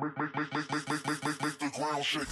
the ground shake.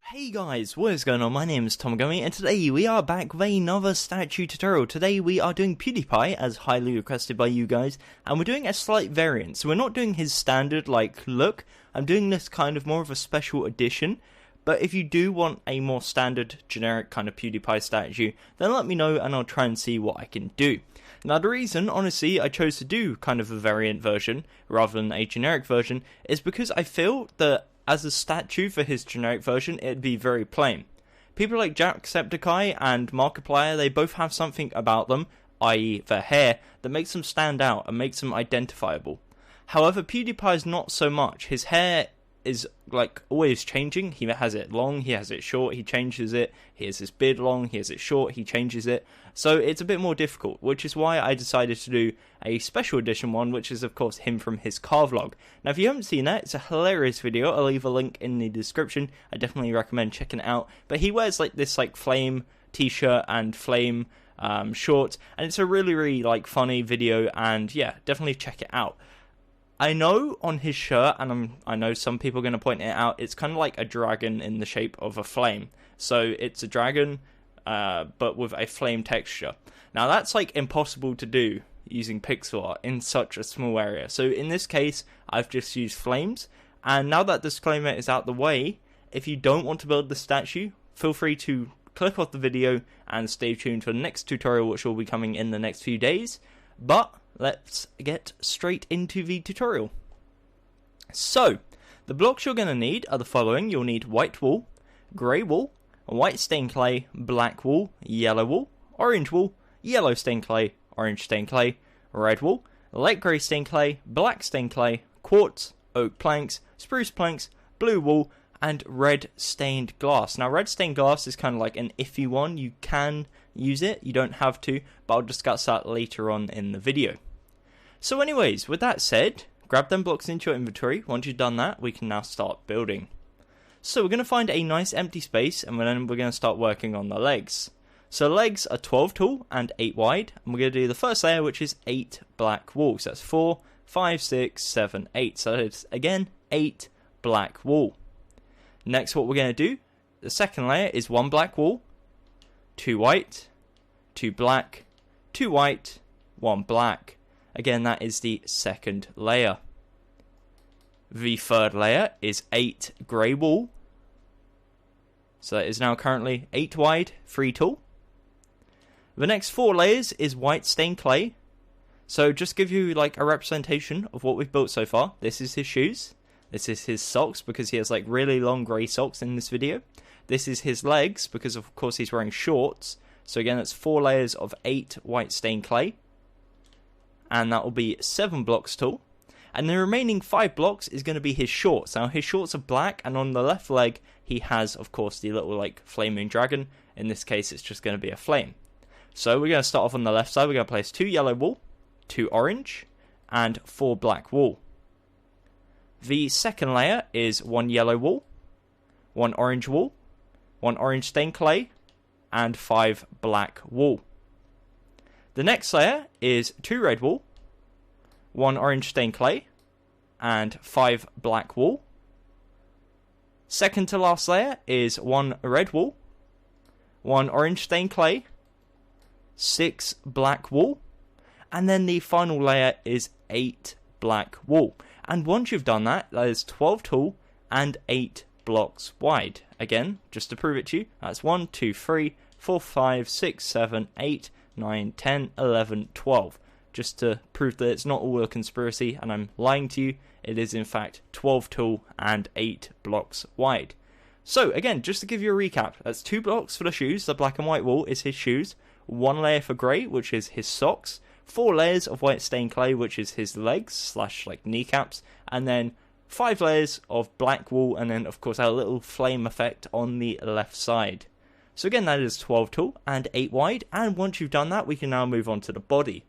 Hey guys, what is going on? My name is Gummy, and today we are back with another statue tutorial. Today we are doing PewDiePie, as highly requested by you guys, and we're doing a slight variant. So we're not doing his standard, look. I'm doing this kind of more of a special edition. But if you do want a more standard, generic kind of PewDiePie statue, then let me know and I'll try and see what I can do. Now the reason, honestly, I chose to do kind of a variant version, rather than a generic version, is because I feel that as a statue for his generic version, it'd be very plain. People like Jacksepticeye and Markiplier, they both have something about them, i.e. their hair, that makes them stand out and makes them identifiable. However, PewDiePie's not so much. His hair is always changing. He has it long, he has it short, he changes it. He has his beard long, he has it short, he changes it. So it's a bit more difficult, which is why I decided to do a special edition one, which is of course him from his car vlog. Now if you haven't seen that, it's a hilarious video. I'll leave a link in the description. I definitely recommend checking it out. But he wears this flame t-shirt and flame shorts, and it's a really funny video, and yeah, definitely check it out. I know on his shirt, and I know some people are going to point it out, it's kind of like a dragon in the shape of a flame. So it's a dragon, but with a flame texture. Now that's impossible to do using pixel art in such a small area. So in this case, I've just used flames. And now that disclaimer is out the way, if you don't want to build the statue, feel free to click off the video and stay tuned for the next tutorial, which will be coming in the next few days. But let's get straight into the tutorial. So, the blocks you're going to need are the following. You'll need white wool, grey wool, white stained clay, black wool, yellow wool, orange wool, yellow stained clay, orange stained clay, red wool, light grey stained clay, black stained clay, quartz, oak planks, spruce planks, blue wool, and red stained glass. Now red stained glass is kind of an iffy one. You can use it, you don't have to, but I'll discuss that later on in the video. So anyways, with that said, grab them blocks into your inventory. Once you've done that, we can now start building. So we're going to find a nice empty space, and then we're going to start working on the legs. So legs are 12 tall and 8 wide, and we're going to do the first layer, which is 8 black wool. So that's 4, 5, 6, 7, 8. So it's, again, 8 black wool. Next, what we're going to do, the second layer is 1 black wool, 2 white, 2 black, 2 white, 1 black. Again, that is the second layer. The third layer is 8 grey wool. So that is now currently 8 wide, 3 tall. The next 4 layers is white stained clay. So just give you a representation of what we've built so far. This is his shoes. This is his socks, because he has really long grey socks in this video. This is his legs, because of course he's wearing shorts. So again, that's 4 layers of 8 white stained clay. And that will be 7 blocks tall. And the remaining 5 blocks is going to be his shorts. Now his shorts are black, and on the left leg he has of course the little flaming dragon. In this case it's just going to be a flame. So we're going to start off on the left side. We're going to place 2 yellow wool, 2 orange, and 4 black wool. The second layer is 1 yellow wool, 1 orange wool, 1 orange stained clay, and 5 black wool. The next layer is 2 red wool, 1 orange stained clay, and 5 black wool. Second to last layer is 1 red wool, 1 orange stained clay, 6 black wool, and then the final layer is 8 black wool. And once you've done that, that is 12 tall and 8 blocks wide. Again, just to prove it to you, that's 1, 2, 3, 4, 5, 6, 7, 8, 9, 10, 11, 12. Just to prove that it's not all a conspiracy and I'm lying to you, it is in fact 12 tall and 8 blocks wide. So again, just to give you a recap, that's 2 blocks for the shoes. The black and white wool is his shoes, 1 layer for grey, which is his socks, 4 layers of white stained clay, which is his legs / kneecaps, and then 5 layers of black wool, and then of course our little flame effect on the left side. So again, that is 12 tall and 8 wide, and once you've done that, we can now move on to the body.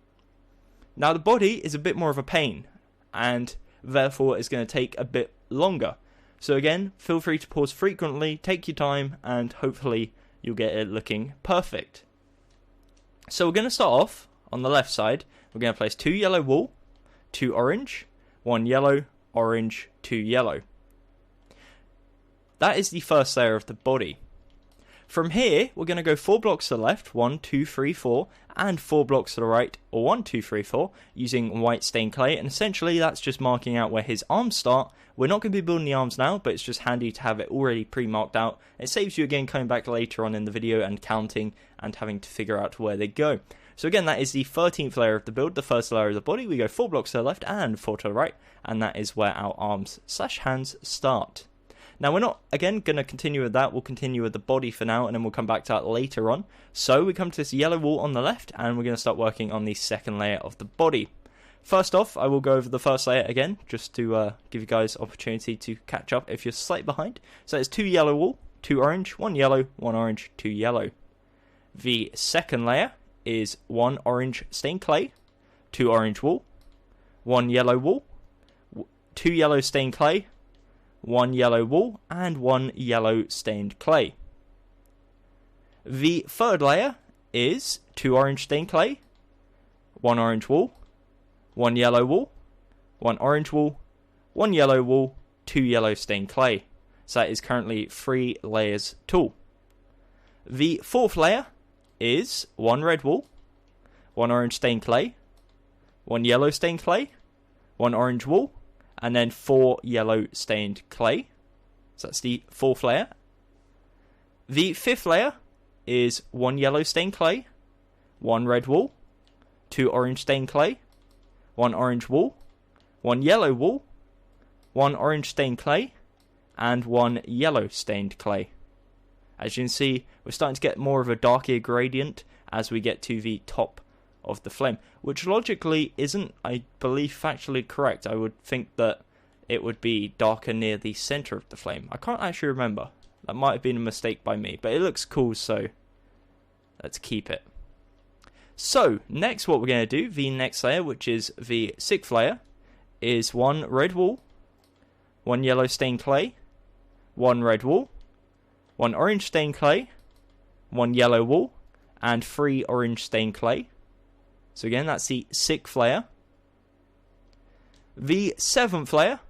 Now the body is a bit more of a pain, and therefore it's going to take a bit longer. So again, feel free to pause frequently, take your time, and hopefully you'll get it looking perfect. So we're going to start off on the left side. We're going to place 2 yellow wool, 2 orange, 1 yellow, orange, 2 yellow. That is the first layer of the body. From here, we're going to go 4 blocks to the left, 1, 2, 3, 4, and 4 blocks to the right, or 1, 2, 3, 4, using white stained clay, and essentially that's just marking out where his arms start. We're not going to be building the arms now, but it's just handy to have it already pre-marked out. It saves you again coming back later on in the video and counting and having to figure out where they go. So again, that is the 13th layer of the build, the first layer of the body. We go 4 blocks to the left and 4 to the right, and that is where our arms / hands start. Now, we're not, again, going to continue with that. We'll continue with the body for now, and then we'll come back to that later on. So, we come to this yellow wall on the left, and we're going to start working on the second layer of the body. First off, I will go over the first layer again, just to give you guys opportunity to catch up if you're slightly behind. So, it's 2 yellow wool, 2 orange, 1 yellow, 1 orange, 2 yellow. The second layer is 1 orange stained clay, 2 orange wool, 1 yellow wool, 2 yellow stained clay, 1 yellow wool, and 1 yellow stained clay. The third layer is 2 orange stained clay, 1 orange wool, 1 yellow wool, 1 orange wool, 1 yellow wool, 2 yellow stained clay. So that is currently 3 layers tall. The fourth layer is 1 red wool, 1 orange stained clay, 1 yellow stained clay, 1 orange wool, and then 4 yellow stained clay. So that's the fourth layer. The fifth layer is 1 yellow stained clay, 1 red wool, 2 orange stained clay, 1 orange wool, 1 yellow wool, 1 orange stained clay, and 1 yellow stained clay. As you can see, we're starting to get more of a darker gradient as we get to the top of the flame, which logically isn't, I believe, factually correct. I would think that it would be darker near the center of the flame. I can't actually remember. That might have been a mistake by me, but it looks cool, so let's keep it. So, next what we're going to do, the next layer, which is the sixth layer, is 1 red wool, 1 yellow stained clay, 1 red wool, 1 orange stained clay, 1 yellow wool, and 3 orange stained clay. So again, that's the sixth layer. The seventh layer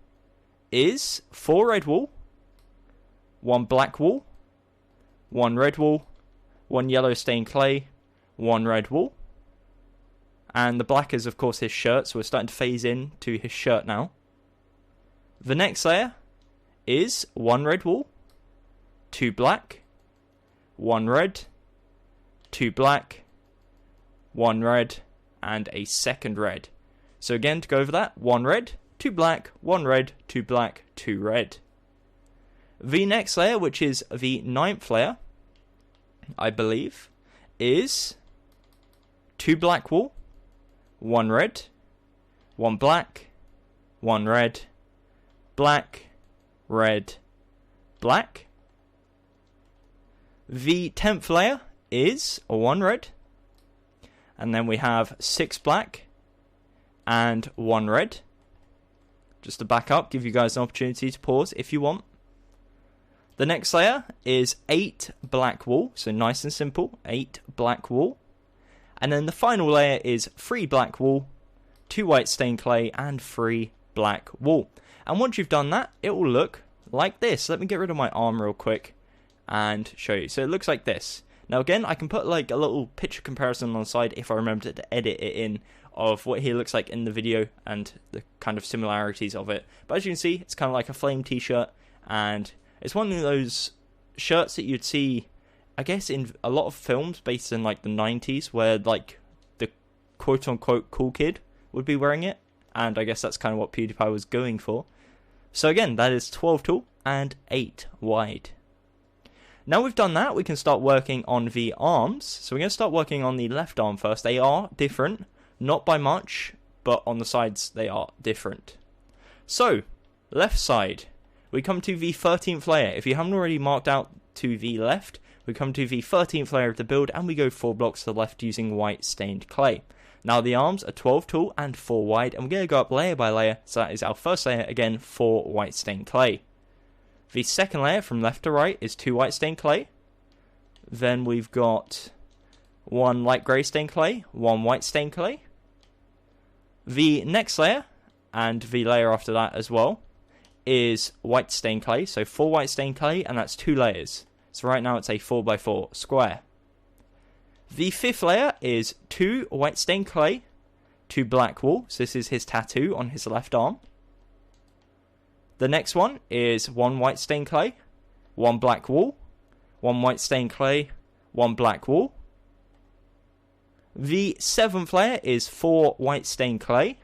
is 4 red wool, 1 black wool, 1 red wool, 1 yellow stained clay, 1 red wool. And the black is, of course, his shirt, so we're starting to phase in to his shirt now. The next layer is 1 red wool, 2 black, 1 red, 2 black, 1 red, and a second red. So again, to go over that, 1 red, 2 black, 1 red, 2 black, 2 red. The next layer, which is the ninth layer, I believe, is 2 black wool, 1 red, 1 black, 1 red, black, red, black. The 10th layer is 1 red, and then we have 6 black and 1 red. Just to back up, give you guys an opportunity to pause if you want. The next layer is 8 black wool, so nice and simple, 8 black wool. And then the final layer is 3 black wool, 2 white stained clay, and 3 black wool. And once you've done that, it will look like this. Let me get rid of my arm real quick and show you. So it looks like this. Now again, I can put like a little picture comparison on the side if I remember to edit it in of what he looks like in the video and the kind of similarities of it. But as you can see, it's kind of like a flame t-shirt, and it's one of those shirts that you'd see, I guess, in a lot of films based in like the 90s, where like the quote-unquote cool kid would be wearing it, and I guess that's kind of what PewDiePie was going for. So again, that is 12 tall and 8 wide. Now we've done that, we can start working on the arms. So we're going to start working on the left arm first. They are different, not by much, but on the sides they are different. So, left side, we come to the 13th layer. If you haven't already marked out to the left, we come to the 13th layer of the build, and we go 4 blocks to the left using white stained clay. Now the arms are 12 tall and 4 wide, and we're going to go up layer by layer. So that is our first layer, again 4 white stained clay. The second layer from left to right is 2 white stained clay. Then we've got 1 light grey stained clay, 1 white stained clay. The next layer and the layer after that as well is white stained clay. So 4 white stained clay, and that's 2 layers. So right now it's a 4x4 square. The 5th layer is 2 white stained clay, 2 black wool. So this is his tattoo on his left arm. The next one is 1 white stained clay, 1 black wool, 1 white stained clay, 1 black wool. The 7th layer is 4 white stained clay.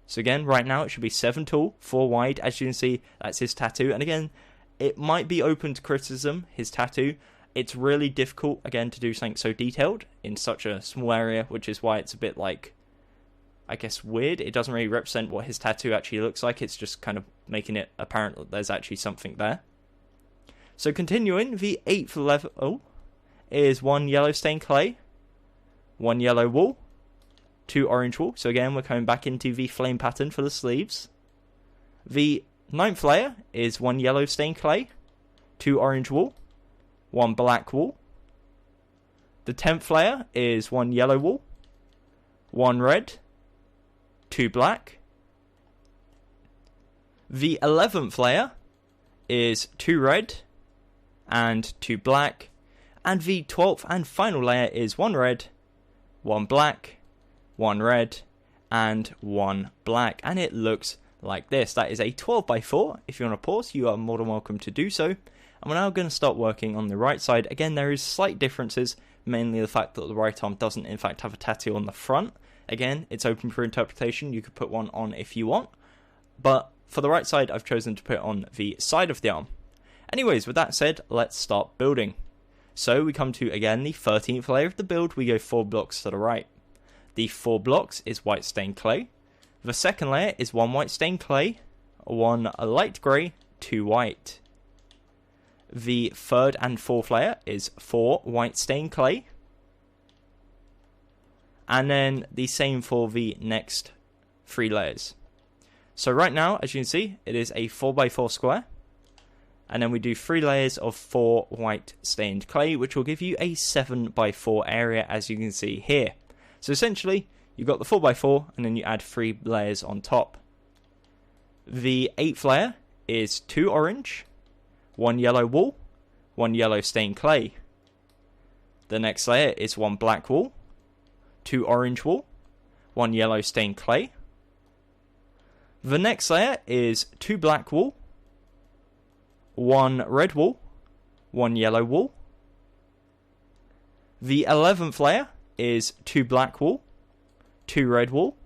So again, right now it should be 7 tall, 4 wide. As you can see, that's his tattoo. And again, it might be open to criticism, his tattoo. It's really difficult, again, to do something so detailed in such a small area, which is why it's a bit like, I guess, weird. It doesn't really represent what his tattoo actually looks like. It's just kind of making it apparent that there's actually something there. So continuing, the 8th level is 1 yellow stained clay, 1 yellow wool, 2 orange wool. So again, we're coming back into the flame pattern for the sleeves. The 9th layer is 1 yellow stained clay, 2 orange wool, 1 black wool. The 10th layer is 1 yellow wool, 1 red, 2 black. The 11th layer is 2 red and 2 black. And the 12th and final layer is 1 red, 1 black, 1 red, and 1 black. And it looks like this. That is a 12x4. If you want to pause, you are more than welcome to do so. And we're now going to start working on the right side. Again, there is slight differences, mainly the fact that the right arm doesn't in fact have a tattoo on the front. Again, it's open for interpretation. You could put one on if you want. But for the right side, I've chosen to put it on the side of the arm. Anyways, with that said, let's start building. So we come to, again, the 13th layer of the build. We go 4 blocks to the right. The 4 blocks is white stained clay. The second layer is 1 white stained clay, 1 light grey, 2 white. The 3rd and 4th layer is 4 white stained clay. And then the same for the next 3 layers. So right now, as you can see, it is a 4x4 square. And then we do 3 layers of 4 white stained clay, which will give you a 7x4 area, as you can see here. So essentially, you've got the 4x4, and then you add 3 layers on top. The 8th layer is 2 orange, 1 yellow wool, 1 yellow stained clay. The next layer is 1 black wool, 2 orange wool, 1 yellow stained clay. The next layer is 2 black wool, 1 red wool, 1 yellow wool. The 11th layer is 2 black wool, 2 red wool.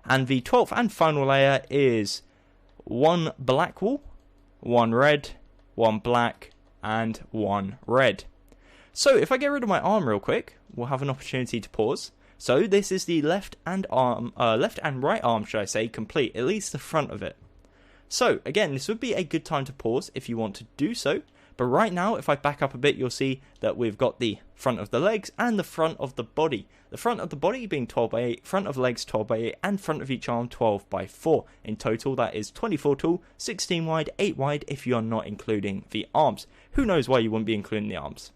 And the 12th and final layer is 1 black wool, 1 red, 1 black, and 1 red. So if I get rid of my arm real quick, we'll have an opportunity to pause. So this is the left and right arm, should I say, complete, at least the front of it. So again, this would be a good time to pause if you want to do so. But right now, if I back up a bit, you'll see that we've got the front of the legs and the front of the body. The front of the body being 12x8, front of legs 12x8, and front of each arm 12x4. In total, that is 24 tall, 16 wide, 8 wide if you are not including the arms. Who knows why you wouldn't be including the arms.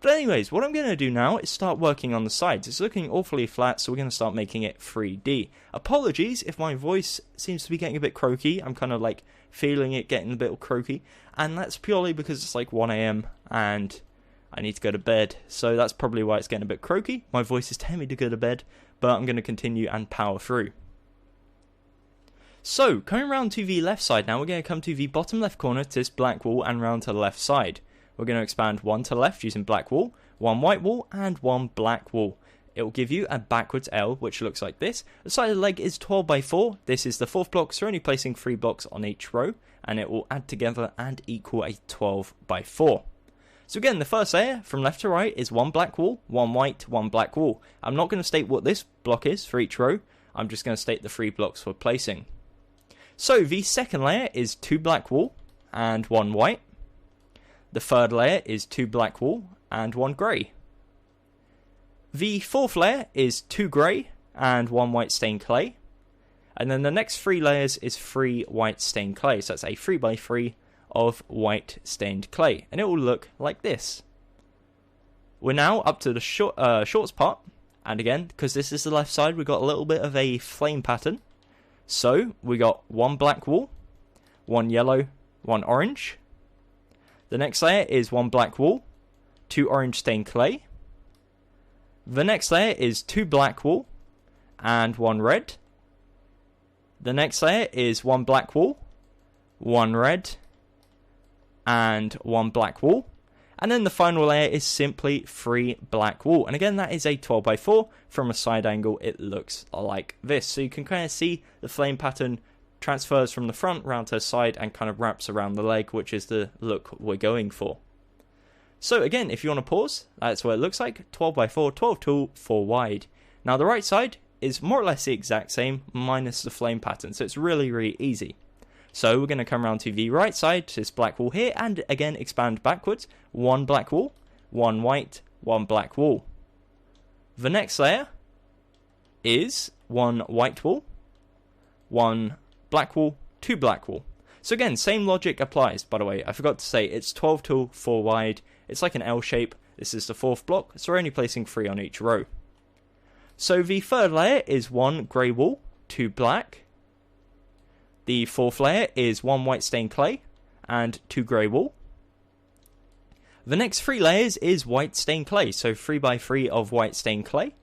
But anyways, what I'm going to do now is start working on the sides. It's looking awfully flat, so we're going to start making it 3D. Apologies if my voice seems to be getting a bit croaky. I'm kind of like feeling it getting a bit croaky. And that's purely because it's like 1 AM and I need to go to bed. So that's probably why it's getting a bit croaky. My voice is telling me to go to bed, but I'm going to continue and power through. So, coming around to the left side now, we're going to come to the bottom left corner to this black wall and round to the left side. We're going to expand 1 to the left using black wool, 1 white wool, and 1 black wool. It will give you a backwards L, which looks like this. The side of the leg is 12x4. This is the 4th block, so we're only placing 3 blocks on each row, and it will add together and equal a 12x4. So again, the first layer from left to right is 1 black wool, 1 white, 1 black wool. I'm not going to state what this block is for each row. I'm just going to state the 3 blocks we're placing. So the second layer is 2 black wool and 1 white. The third layer is 2 black wool and 1 grey. The 4th layer is 2 grey and 1 white stained clay. And then the next 3 layers is 3 white stained clay. So that's a 3x3 of white stained clay. And it will look like this. We're now up to the shorts part. And again, because this is the left side, we've got a little bit of a flame pattern. So we got one black wool, one yellow, one orange. The next layer is one black wool, two orange stained clay. The next layer is two black wool and one red. The next layer is one black wool, one red, and one black wool. And then the final layer is simply 3 black wool. And again, that is a 12x4. From a side angle, it looks like this. So you can kind of see the flame pattern transfers from the front round to the side and kind of wraps around the leg, which is the look we're going for. So again, if you want to pause, that's what it looks like. 12x4, 12 tall, 4 wide. Now the right side is more or less the exact same, minus the flame pattern. So it's really, really easy. So we're going to come around to the right side, to this black wool here, and again expand backwards. One black wool, one white, one black wool. The next layer is one white wool, one black wool, two black wool. So again, same logic applies, by the way. I forgot to say, it's 12 tall, 4 wide. It's like an L shape. This is the 4th block, so we're only placing 3 on each row. So the 3rd layer is one grey wool, 2 black. The 4th layer is one white stained clay and 2 grey wool. The next 3 layers is white stained clay, so 3x3 of white stained clay.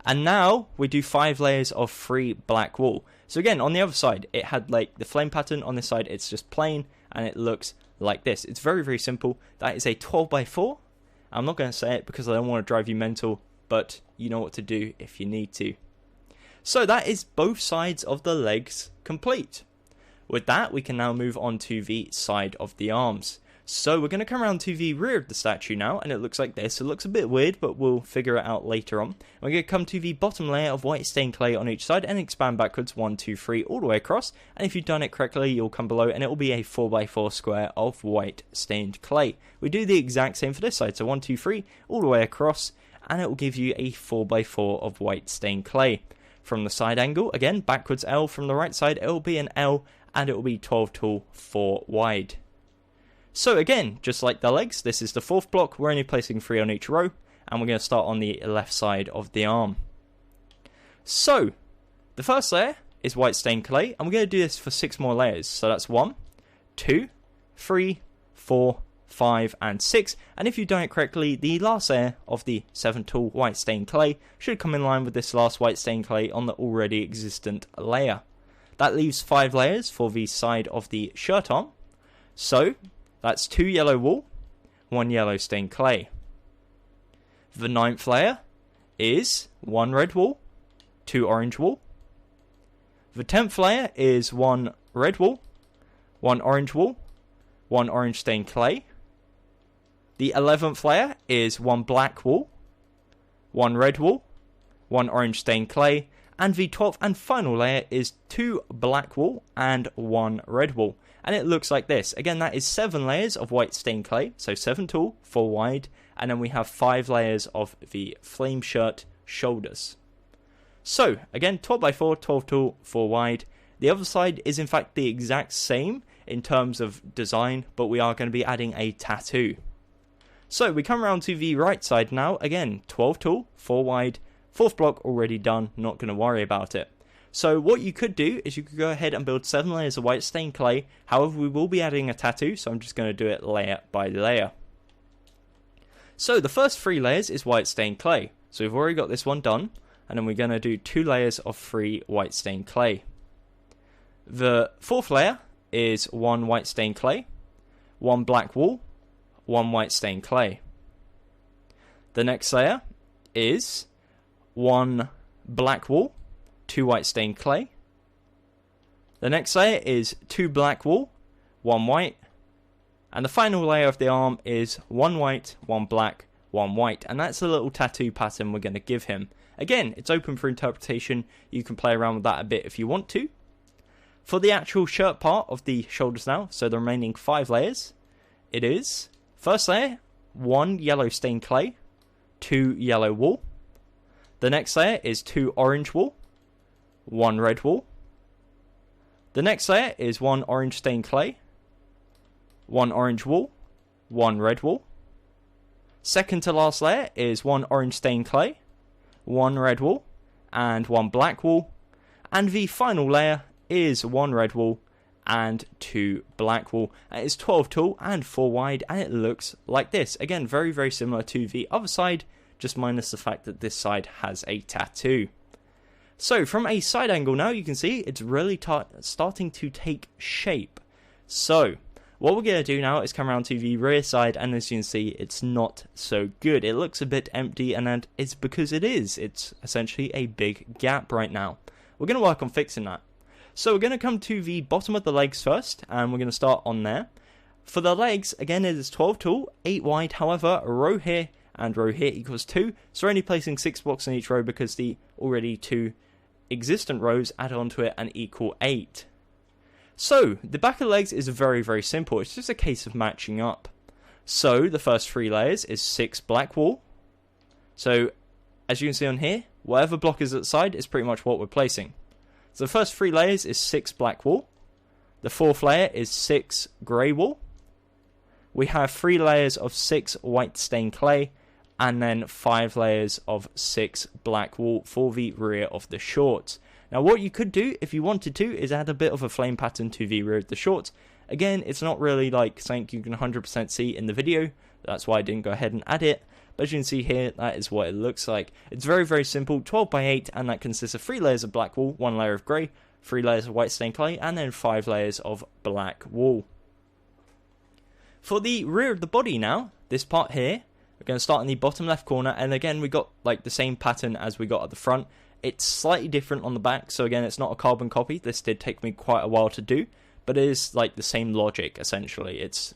And now we do 5 layers of 3 black wool. So again, on the other side, it had like the flame pattern. On this side, it's just plain, and it looks like this. It's very, very simple. That is a 12x4. I'm not going to say it because I don't want to drive you mental, but you know what to do if you need to. So that is both sides of the legs complete. With that, we can now move on to the side of the arms. So we're going to come around to the rear of the statue now, and it looks like this. It looks a bit weird, but we'll figure it out later on. We're going to come to the bottom layer of white stained clay on each side and expand backwards 1, 2, 3 all the way across. And if you've done it correctly, you'll come below and it will be a 4x4 square of white stained clay. We do the exact same for this side, so 1, 2, 3 all the way across, and it will give you a 4x4 of white stained clay. From the side angle, again, backwards L. From the right side, it will be an L, and it will be 12 tall, 4 wide. So again, just like the legs, this is the 4th block. We're only placing 3 on each row, and we're going to start on the left side of the arm. So, the first layer is white stained clay, and we're going to do this for 6 more layers. So that's 1, 2, 3, 4, 5, and 6. And if you've done it correctly, the last layer of the 7 tall white stained clay should come in line with this last white stained clay on the already existent layer. That leaves 5 layers for the side of the shirt arm. So, that's 2 yellow wool, 1 yellow stained clay. The 9th layer is 1 red wool, 2 orange wool. The 10th layer is 1 red wool, 1 orange wool, 1 orange stained clay. The 11th layer is 1 black wool, 1 red wool, 1 orange stained clay. And the 12th and final layer is 2 black wool and 1 red wool. And it looks like this. Again, that is 7 layers of white stained clay, so 7 tall, 4 wide, and then we have 5 layers of the flame shirt shoulders. So, again, 12x4, 12 tall, 4 wide. The other side is in fact the exact same in terms of design, but we are going to be adding a tattoo. So, we come around to the right side now. Again, 12 tall, 4 wide, 4th block already done, not going to worry about it. So what you could do is you could go ahead and build 7 layers of white stained clay. However, we will be adding a tattoo, so I'm just going to do it layer by layer. So the first 3 layers is white stained clay. So we've already got this one done, and then we're going to do 2 layers of 3 white stained clay. The 4th layer is 1 white stained clay, 1 black wool, 1 white stained clay. The next layer is 1 black wool, 2 white stained clay. The next layer is 2 black wool, 1 white. And the final layer of the arm is 1 white, 1 black, 1 white. And that's the little tattoo pattern we're going to give him. Again, it's open for interpretation. You can play around with that a bit if you want to. For the actual shirt part of the shoulders now, so the remaining 5 layers, it is, first layer, 1 yellow stained clay, 2 yellow wool. The next layer is 2 orange wool, 1 red wool. The next layer is 1 orange stained clay, 1 orange wool, 1 red wool. Second to last layer is 1 orange stained clay, 1 red wool, and 1 black wool. And the final layer is 1 red wool and 2 black wool. It's 12 tall and 4 wide, and it looks like this. Again, very, very similar to the other side, just minus the fact that this side has a tattoo. So from a side angle now, you can see it's really starting to take shape. So what we're going to do now is come around to the rear side, and as you can see, it's not so good. It looks a bit empty, and it's because it is. It's essentially a big gap right now. We're going to work on fixing that. So we're going to come to the bottom of the legs first, and we're going to start on there. For the legs, again, it is 12 tall, 8 wide. However, a row here and row here equals 2. So we're only placing 6 blocks in each row because the already 2 existent rows add onto it and equal 8. So the back of the legs is very, very simple. It's just a case of matching up. So the first 3 layers is 6 black wool. So as you can see on here, whatever block is at the side is pretty much what we're placing. So the first 3 layers is 6 black wool. The 4th layer is 6 grey wool. We have 3 layers of 6 white stained clay, and then 5 layers of 6 black wool for the rear of the shorts. Now what you could do if you wanted to is add a bit of a flame pattern to the rear of the shorts. Again, it's not really like something you can 100% see in the video. That's why I didn't go ahead and add it. But as you can see here, that is what it looks like. It's very, very simple, 12 by 8, and that consists of 3 layers of black wool, 1 layer of grey, 3 layers of white stained clay, and then 5 layers of black wool. For the rear of the body now, this part here, we're going to start in the bottom left corner, and again we got like the same pattern as we got at the front. It's slightly different on the back, so again it's not a carbon copy. This did take me quite a while to do, but it is like the same logic essentially. It's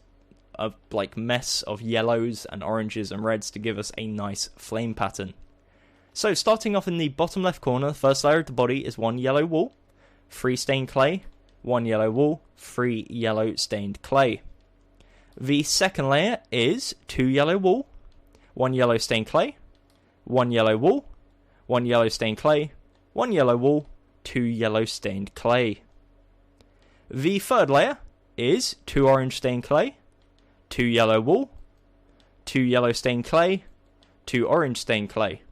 a like mess of yellows and oranges and reds to give us a nice flame pattern. So starting off in the bottom left corner, the first layer of the body is 1 yellow wool, 3 stained clay, 1 yellow wool, 3 yellow stained clay. The second layer is 2 yellow wool, 1 yellow stained clay, 1 yellow wool, 1 yellow stained clay, 1 yellow wool, 2 yellow stained clay. The third layer is 2 orange stained clay, 2 yellow wool, 2 yellow stained clay, 2 orange stained clay.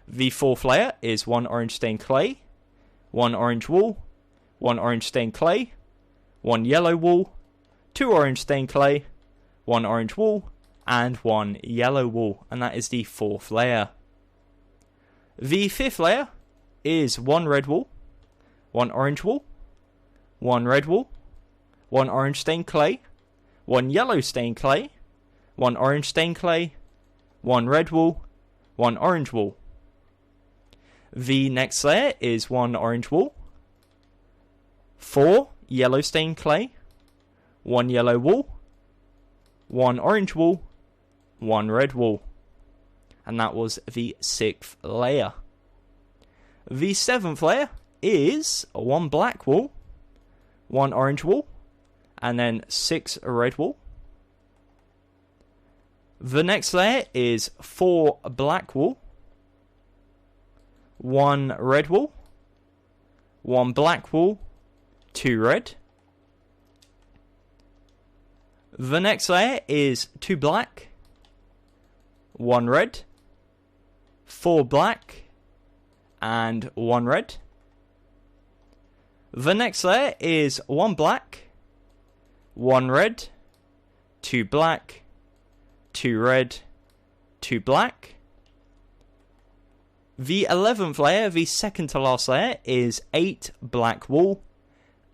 The fourth layer is 1 orange stained clay, 1 orange wool, 1 orange stained clay, 1 yellow wool, 2 orange stained clay, 1 orange wool, and 1 yellow wool, and that is the fourth layer. The fifth layer is 1 red wool, 1 orange wool, 1 red wool, 1 orange stained clay, 1 yellow stained clay, 1 orange stained clay, 1 red wool, 1 orange wool. The next layer is 1 orange wool, 4 yellow stained clay, 1 yellow wool, 1 orange wool, 1 red wool. And that was the 6th layer. The 7th layer is 1 black wool, 1 orange wool, and then 6 red wool. The next layer is 4 black wool, 1 red wool, 1 black wool, 2 red. The next layer is 2 black, 1 red, 4 black, and 1 red. The next layer is 1 black, 1 red, 2 black, 2 red, 2 black. The 11th layer, the second to last layer, is 8 black wool,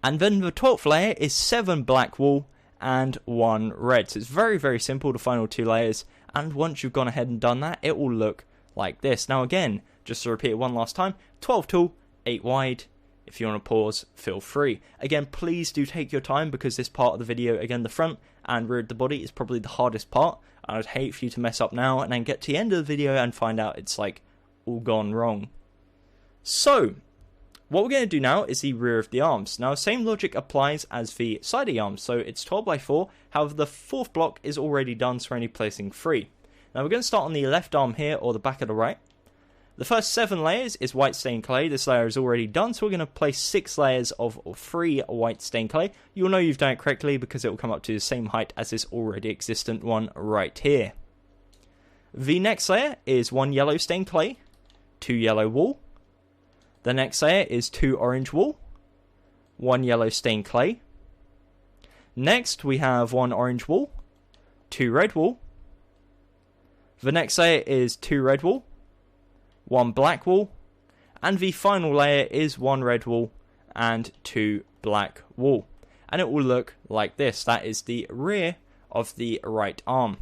and then the 12th layer is 7 black wool and 1 red. So it's very, very simple, the final 2 layers, and once you've gone ahead and done that, it will look like this. Now again, just to repeat it one last time, 12 tall, 8 wide. If you want to pause, feel free. Again, please do take your time, because this part of the video, again, the front and rear of the body is probably the hardest part. I would hate for you to mess up now and then get to the end of the video and find out it's like all gone wrong. So what we're going to do now is the rear of the arms. Now, same logic applies as the side of the arms. So it's 12 by 4. However, the 4th block is already done, so we're only placing 3. Now, we're going to start on the left arm here, or the back of the right. The first 7 layers is white stained clay. This layer is already done, so we're going to place 6 layers of 3 white stained clay. You'll know you've done it correctly because it will come up to the same height as this already existent one right here. The next layer is 1 yellow stained clay, 2 yellow wool, The next layer is 2 orange wool, 1 yellow stained clay. Next we have 1 orange wool, 2 red wool. The next layer is 2 red wool, 1 black wool, and the final layer is 1 red wool and 2 black wool. And it will look like this. That is the rear of the right arm.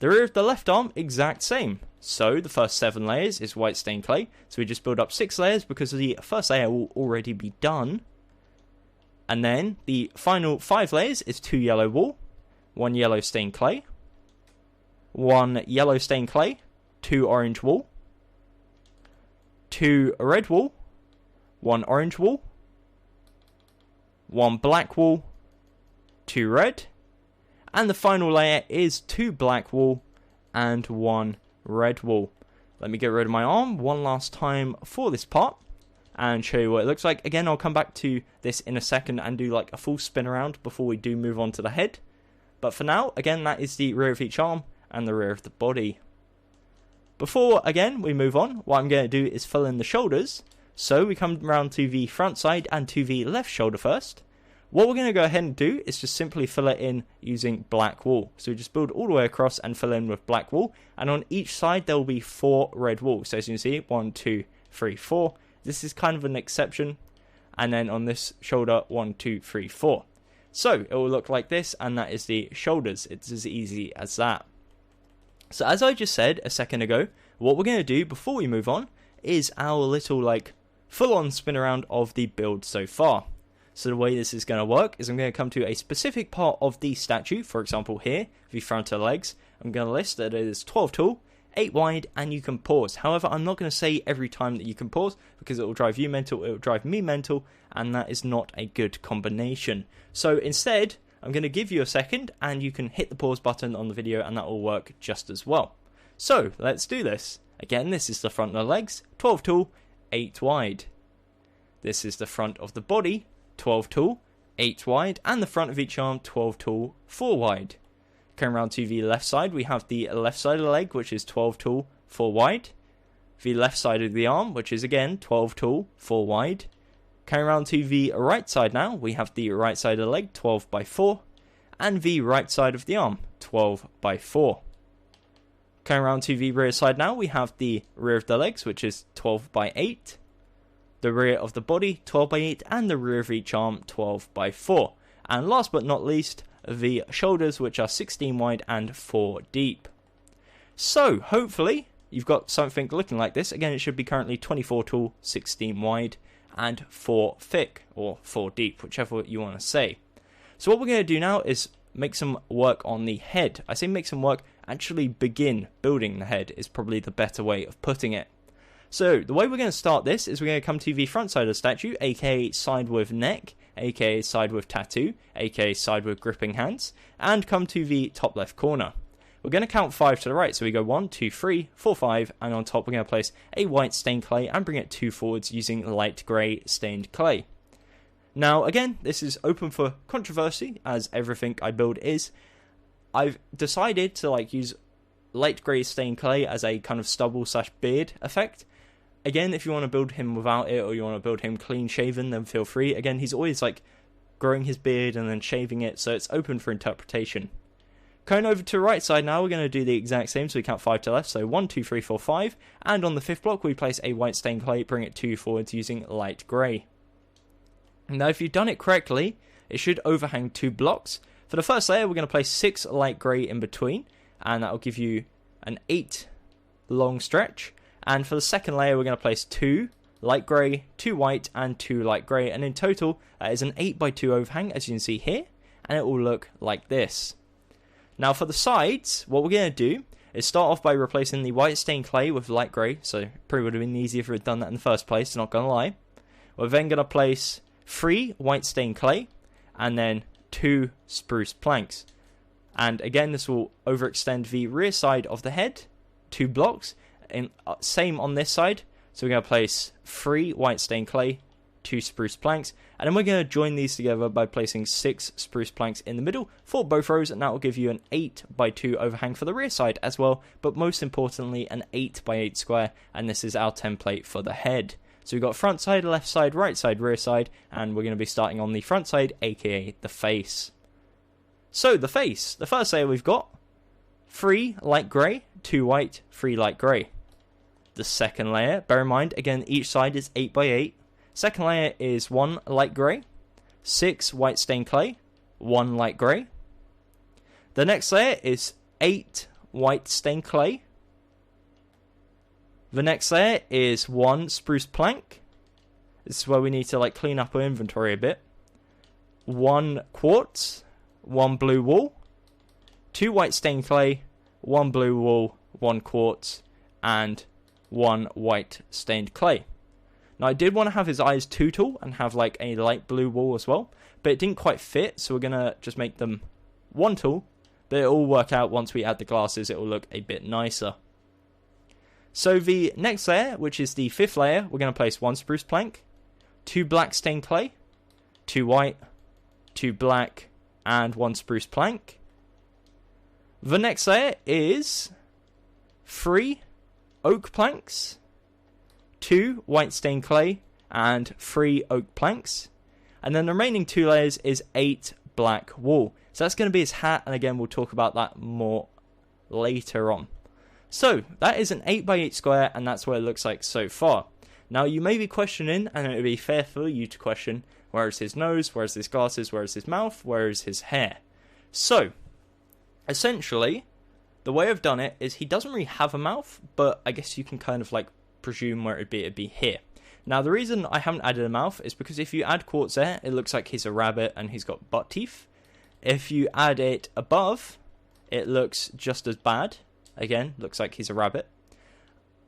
The rear of the left arm, exact same. So the first 7 layers is white stained clay. So we just build up 6 layers because the first layer will already be done. And then the final 5 layers is 2 yellow wool, 1 yellow stained clay, 1 yellow stained clay, 2 orange wool, 2 red wool, 1 orange wool, 1 black wool, 2 red, and the final layer is 2 black wool and 1 red wool. Let me get rid of my arm one last time for this part and show you what it looks like. Again, I'll come back to this in a second and do like a full spin around before we do move on to the head. But for now, again, that is the rear of each arm and the rear of the body. Before, again, we move on, what I'm going to do is fill in the shoulders. So we come around to the front side and to the left shoulder first. What we're going to go ahead and do is just simply fill it in using black wool. So we just build all the way across and fill in with black wool. And on each side there will be 4 red wool. So as you can see, 1, 2, 3, 4. This is kind of an exception. And then on this shoulder, 1, 2, 3, 4. So it will look like this, and that is the shoulders. It's as easy as that. So as I just said a second ago, what we're going to do before we move on is our little like full-on spin around of the build so far. So the way this is going to work is I'm going to come to a specific part of the statue, for example here, the front of the legs. I'm going to list that it is 12 tall, 8 wide, and you can pause. However, I'm not going to say every time that you can pause because it will drive you mental, it will drive me mental, and that is not a good combination. So instead, I'm going to give you a second and you can hit the pause button on the video and that will work just as well. So let's do this. Again, this is the front of the legs, 12 tall, 8 wide. This is the front of the body, 12 tall, 8 wide, and the front of each arm, 12 tall, 4 wide. Coming around to the left side, we have the left side of the leg, which is 12 tall, 4 wide. The left side of the arm, which is again 12 tall, 4 wide. Coming around to the right side now, we have the right side of the leg, 12 by 4, and the right side of the arm, 12 by 4. Coming around to the rear side now, we have the rear of the legs, which is 12 by 8. The rear of the body, 12 by 8, and the rear of each arm, 12 by 4. And last but not least, the shoulders, which are 16 wide and 4 deep. So, hopefully, you've got something looking like this. Again, it should be currently 24 tall, 16 wide, and 4 thick, or 4 deep, whichever you want to say. So what we're going to do now is make some work on the head. I say make some work, actually begin building the head is probably the better way of putting it. So the way we're going to start this is we're going to come to the front side of the statue, aka side with neck, aka side with tattoo, aka side with gripping hands, and come to the top left corner. We're going to count 5 to the right, so we go 1, 2, 3, 4, 5, and on top we're going to place a white stained clay and bring it 2 forwards using light grey stained clay. Now again, this is open for controversy, as everything I build is. I've decided to use light grey stained clay as a kind of stubble / beard effect. Again, if you want to build him without it, or you want to build him clean shaven, then feel free. Again, he's always growing his beard and then shaving it, so it's open for interpretation. Going over to the right side now, we're going to do the exact same, so we count 5 to the left, so 1, 2, 3, 4, 5, and on the 5th block we place a white stained clay, bring it 2 forwards using light grey. Now if you've done it correctly, it should overhang 2 blocks. For the first layer, we're going to place 6 light grey in between, and that will give you an 8 long stretch. And for the second layer, we're going to place 2 light grey, 2 white, and 2 light grey. And in total, that is an 8 by 2 overhang, as you can see here. And it will look like this. Now for the sides, what we're going to do is start off by replacing the white stained clay with light grey. So probably would have been easier if we had done that in the first place, not going to lie. We're then going to place 3 white stained clay, and then 2 spruce planks. And again, this will overextend the rear side of the head, 2 blocks. And same on this side, so we're going to place 3 white stained clay, 2 spruce planks, and then we're going to join these together by placing 6 spruce planks in the middle for both rows, and that will give you an 8 by 2 overhang for the rear side as well, but most importantly an 8 by 8 square, and this is our template for the head. So we've got front side, left side, right side, rear side, and we're going to be starting on the front side, aka the face. So the face, the first layer we've got 3 light grey, 2 white, 3 light grey. The second layer, bear in mind, again, each side is 8x8. Second layer is 1 light grey, 6 white stained clay, 1 light grey. The next layer is 8 white stained clay. The next layer is 1 spruce plank. This is where we need to like clean up our inventory a bit. 1 quartz, 1 blue wool, 2 white stained clay, 1 blue wool, 1 quartz, and 1 white stained clay. Now I did want to have his eyes 2 tall and have like a light blue wool as well, but it didn't quite fit, so we're going to just make them 1 tall, but it'll all work out once we add the glasses, it will look a bit nicer. So the next layer, which is the 5th layer, we're going to place 1 spruce plank, 2 black stained clay, 2 white, 2 black, and 1 spruce plank. The next layer is 3 oak planks, 2 white stained clay, and 3 oak planks. And then the remaining 2 layers is 8 black wool. So that's going to be his hat, and again we'll talk about that more later on. So that is an 8x8 square, and that's what it looks like so far. Now you may be questioning, and it would be fair for you to question, where is his nose, where is his glasses, where is his mouth, where is his hair? So, essentially, the way I've done it is he doesn't really have a mouth, but I guess you can kind of like presume where it'd be here. Now the reason I haven't added a mouth is because if you add quartz there, it looks like he's a rabbit and he's got butt teeth. If you add it above, it looks just as bad. Again, looks like he's a rabbit.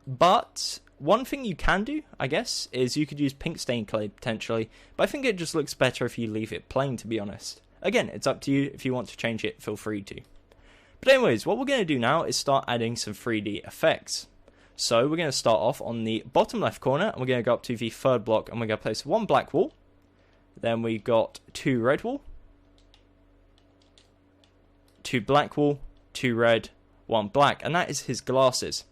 But one thing you can do, I guess, is you could use pink stained clay potentially, but I think it just looks better if you leave it plain, to be honest. Again, it's up to you. If you want to change it, feel free to. But anyways, what we're going to do now is start adding some 3D effects. So we're going to start off on the bottom left corner, and we're going to go up to the 3rd block, and we're going to place 1 black wool. Then we got 2 red wool, 2 black wool, 2 red, 1 black, and that is his glasses.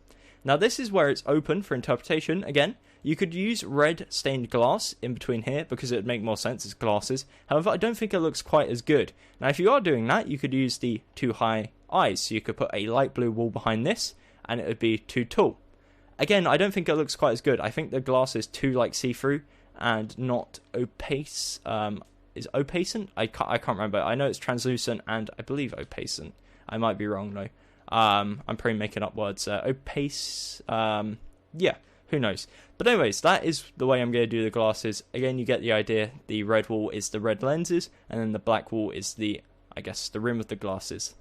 Now this is where it's open for interpretation. Again, you could use red stained glass in between here because it would make more sense as glasses. However, I don't think it looks quite as good. Now if you are doing that, you could use the 2 high eyes. So you could put a light blue wool behind this and it would be 2 tall. Again, I don't think it looks quite as good. I think the glass is too like see-through and not opaque. Is opacent? I can't remember. I know it's translucent and I believe opacent. I might be wrong though. I'm probably making up words. Opace. Yeah, who knows. But anyways, that is the way I'm going to do the glasses. Again, you get the idea. The red wool is the red lenses, and then the black wool is the, I guess, the rim of the glasses.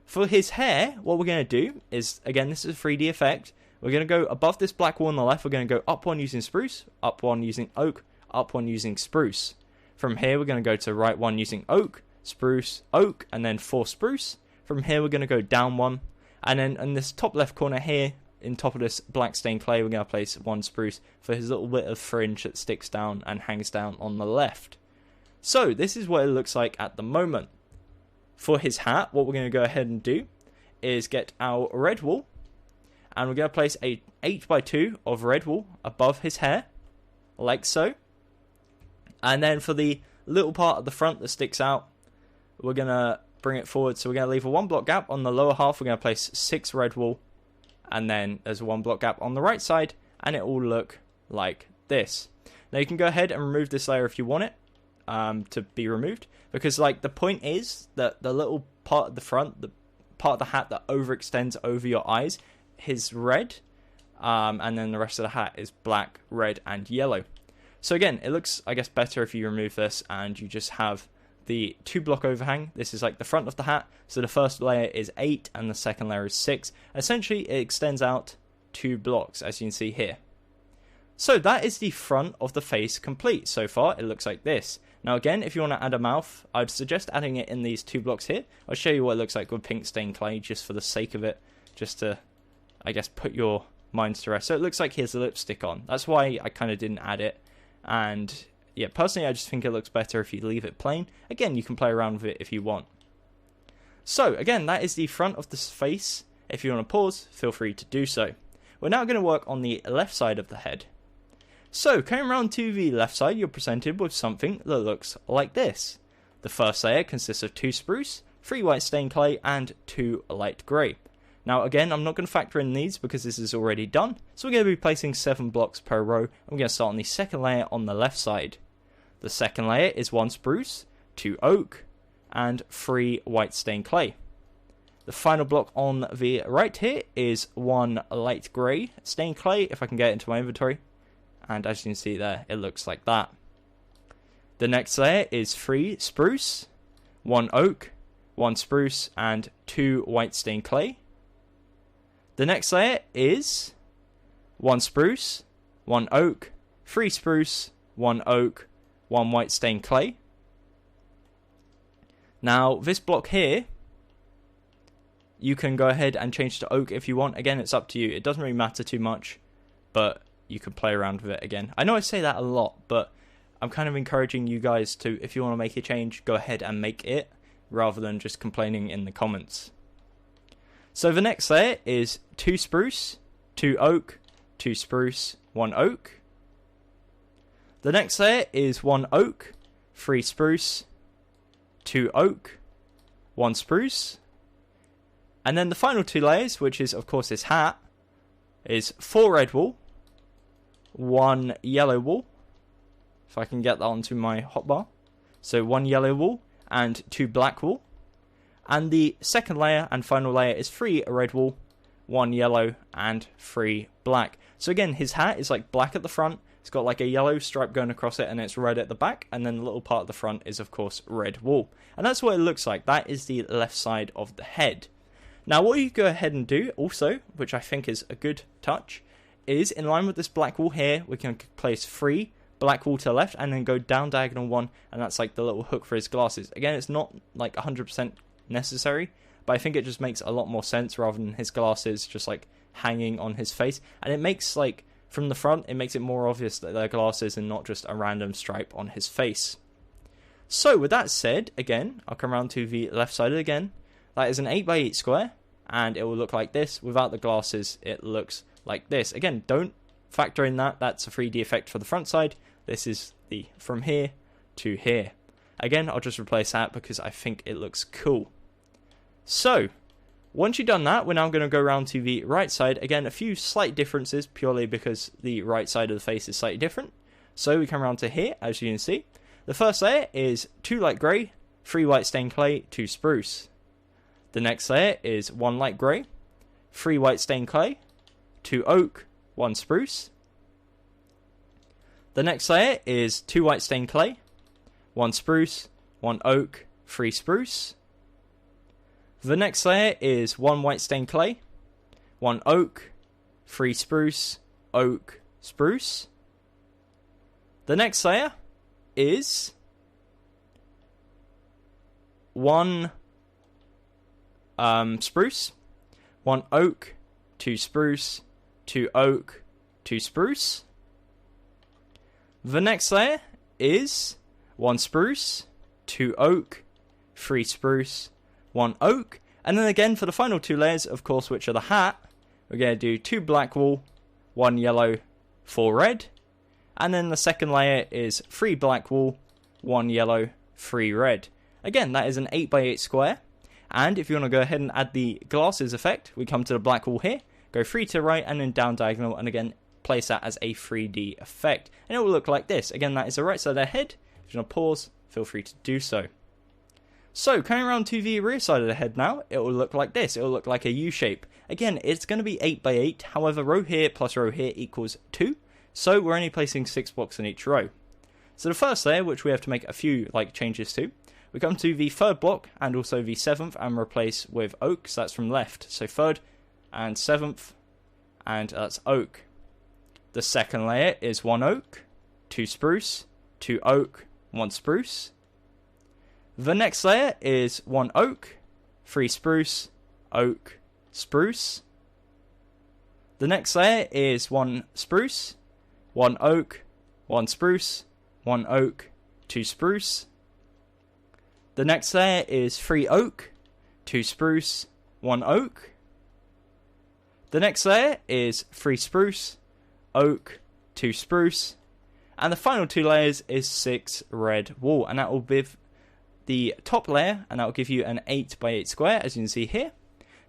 For his hair, what we're going to do is, again, this is a 3D effect. We're going to go above this black wool on the left. We're going to go up 1 using spruce, up 1 using oak, up 1 using spruce. From here, we're going to go to right 1 using oak, spruce, oak, and then 4 spruce. From here, we're going to go down 1. And then in this top left corner here, in top of this black stained clay, we're going to place 1 spruce for his little bit of fringe that sticks down and hangs down on the left. So this is what it looks like at the moment. For his hat, what we're going to go ahead and do is get our red wool. And we're going to place a 8x2 of red wool above his hair, like so. And then for the little part of the front that sticks out, we're going to bring it forward. So we're going to leave a 1 block gap on the lower half. We're going to place 6 red wool, and then there's a 1 block gap on the right side, and it will look like this. Now you can go ahead and remove this layer if you want it to be removed, because like the point is that the little part of the front, the part of the hat that overextends over your eyes, is red, and then the rest of the hat is black, red, and yellow. So again, it looks, I guess, better if you remove this and you just have the 2 block overhang. This is like the front of the hat, so the first layer is 8 and the second layer is 6. Essentially, it extends out 2 blocks, as you can see here. So that is the front of the face complete. So far, it looks like this. Now again, if you want to add a mouth, I'd suggest adding it in these 2 blocks here. I'll show you what it looks like with pink stained clay, just for the sake of it, just to, I guess, put your minds to rest. So it looks like he has a lipstick on. That's why I kind of didn't add it. And yeah, personally, I just think it looks better if you leave it plain. Again, you can play around with it if you want. So again, that is the front of this face. If you want to pause, feel free to do so. We're now going to work on the left side of the head. So, coming around to the left side, you're presented with something that looks like this. The first layer consists of 2 spruce, 3 white stained clay, and 2 light grey. Now again, I'm not going to factor in these because this is already done, so we're going to be placing 7 blocks per row, and we're going to start on the second layer on the left side. The second layer is 1 spruce, 2 oak, and 3 white stained clay. The final block on the right here is 1 light grey stained clay, if I can get it into my inventory. And as you can see there, it looks like that. The next layer is 3 spruce, 1 oak, 1 spruce, and 2 white stained clay. The next layer is 1 spruce, 1 oak, 3 spruce, 1 oak, 1 white stained clay. Now, this block here, you can go ahead and change to oak if you want. Again, it's up to you. It doesn't really matter too much, but you can play around with it again. I know I say that a lot, but I'm kind of encouraging you guys to, if you want to make a change, go ahead and make it, rather than just complaining in the comments. So the next layer is 2 spruce, 2 oak, 2 spruce, 1 oak. The next layer is 1 oak, 3 spruce, 2 oak, 1 spruce. And then the final 2 layers, which is of course this hat, is 4 red wool, 1 yellow wool, if I can get that onto my hotbar. So 1 yellow wool and 2 black wool. And the second layer and final layer is 3 red wool, 1 yellow, and 3 black. So again, his hat is like black at the front. It's got like a yellow stripe going across it, and it's red at the back. And then the little part of the front is, of course, red wool. And that's what it looks like. That is the left side of the head. Now, what you go ahead and do also, which I think is a good touch, is in line with this black wool here, we can place 3 black wool to the left, and then go down diagonal 1, and that's like the little hook for his glasses. Again, it's not like 100% necessary, but I think it just makes a lot more sense rather than his glasses just like hanging on his face. And it makes, like, from the front, it makes it more obvious that they're glasses and not just a random stripe on his face. So with that said, again, I'll come around to the left side again. That is an 8x8 square, and it will look like this. Without the glasses, it looks like this. Again, don't factor in that. That's a 3D effect for the front side. This is the from here to here. Again, I'll just replace that because I think it looks cool. So, once you've done that, we're now going to go around to the right side. Again, a few slight differences purely because the right side of the face is slightly different. So we come around to here, as you can see. The first layer is 2 light grey, 3 white stained clay, 2 spruce. The next layer is 1 light grey, 3 white stained clay, 2 oak, 1 spruce. The next layer is 2 white stained clay, 1 spruce, 1 oak, 3 spruce. The next layer is 1 white stained clay, 1 oak, 3 spruce, oak, spruce. The next layer is 1 spruce, 1 oak, 2 spruce, 2 oak, 2 spruce. The next layer is 1 spruce, 2 oak, 3 spruce, 1 oak. And then again for the final 2 layers, of course, which are the hat, we're going to do 2 black wool, 1 yellow, 4 red. And then the second layer is 3 black wool, 1 yellow, 3 red. Again, that is an 8x8 square. And if you want to go ahead and add the glasses effect, we come to the black wool here, go 3 to the right and then down diagonal, and again place that as a 3D effect. And it will look like this. Again, that is the right side of their head. If you want to pause, feel free to do so. So, coming around to the rear side of the head now, it will look like this. It will look like a U shape. Again, it's going to be 8x8, however, row here plus row here equals 2. So, we're only placing 6 blocks in each row. So, the first layer, which we have to make a few changes to, we come to the 3rd block and also the 7th and replace with oak. So, that's from left. So, 3rd and 7th, and that's oak. The second layer is 1 oak, 2 spruce, 2 oak, 1 spruce. The next layer is 1 oak, 3 spruce, oak, spruce. The next layer is 1 spruce, 1 oak, 1 spruce, 1 oak, 2 spruce. The next layer is 3 oak, 2 spruce, 1 oak. The next layer is 3 spruce, oak, 2 spruce, And the final 2 layers is 6 red wool, and that will give the top layer, and that will give you an 8x8 square, as you can see here.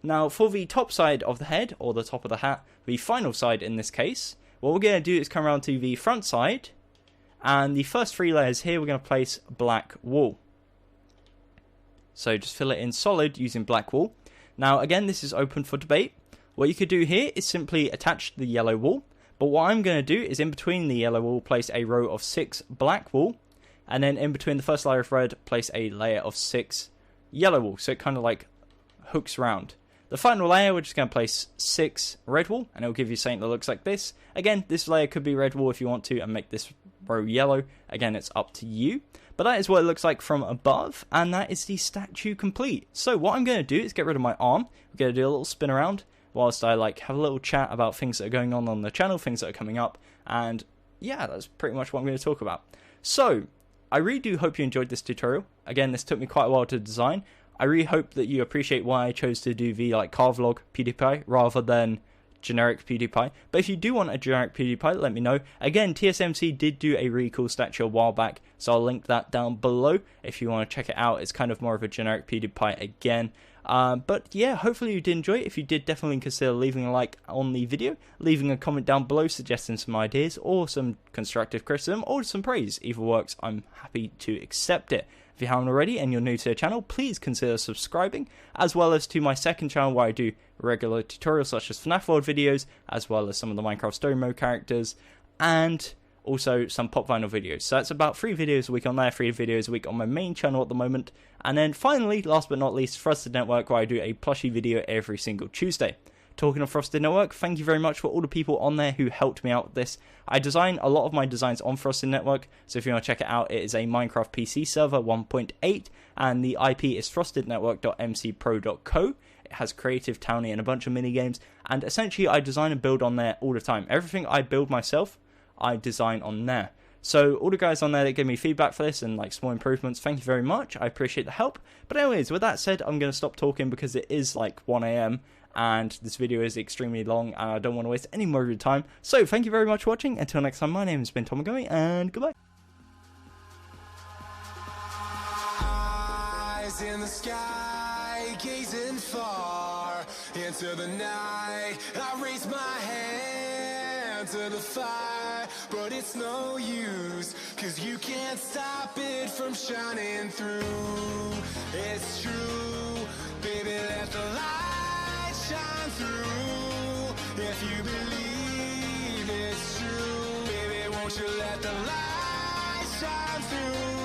Now, for the top side of the head, or the top of the hat, the final side in this case, what we're going to do is come around to the front side, and the first 3 layers here, we're going to place black wool. So just fill it in solid using black wool. Now, again, this is open for debate. What you could do here is simply attach the yellow wool. But what I'm going to do is in between the yellow wool, place a row of 6 black wool. And then in between the first layer of red, place a layer of 6 yellow wool. So it kind of like hooks around. The final layer, we're just going to place 6 red wool. And it will give you something that looks like this. Again, this layer could be red wool if you want to and make this row yellow. Again, it's up to you. But that is what it looks like from above. And that is the statue complete. So what I'm going to do is get rid of my arm. We're going to do a little spin around, whilst I have a little chat about things that are going on the channel, things that are coming up, and yeah, that's pretty much what I'm going to talk about. So, I really do hope you enjoyed this tutorial. Again, this took me quite a while to design. I really hope that you appreciate why I chose to do the car vlog PewDiePie rather than generic PewDiePie. But if you do want a generic PewDiePie, let me know. Again, TSMC did do a really cool statue a while back, so I'll link that down below if you want to check it out. It's kind of more of a generic PewDiePie again. But yeah, hopefully you did enjoy it. If you did, definitely consider leaving a like on the video, leaving a comment down below suggesting some ideas or some constructive criticism or some praise. Either works, I'm happy to accept it. If you haven't already and you're new to the channel, please consider subscribing, as well as to my second channel where I do regular tutorials such as FNAF World videos, as well as some of the Minecraft Story Mode characters, and also some pop vinyl videos. So that's about 3 videos a week on there, 3 videos a week on my main channel at the moment. And then finally, last but not least, Frosted Network, where I do a plushie video every single Tuesday. Talking of Frosted Network, thank you very much for all the people on there who helped me out with this. I design a lot of my designs on Frosted Network, so if you want to check it out, it is a Minecraft PC server 1.8, and the IP is frostednetwork.mcpro.co. It has Creative, Townie, and a bunch of mini games, and essentially I design and build on there all the time. Everything I build myself, I design on there. So all the guys on there that gave me feedback for this and small improvements, thank you very much. I appreciate the help. But anyways, with that said, I'm going to stop talking because it is 1 AM and this video is extremely long and I don't want to waste any more of your time. So thank you very much for watching. Until next time, my name has been Gummy, and goodbye. Eyes in the sky, gazing far into the night. I raise my hand to the fire, but it's no use, 'cause you can't stop it from shining through. It's true, baby, let the light shine through. If you believe it's true, baby, won't you let the light shine through.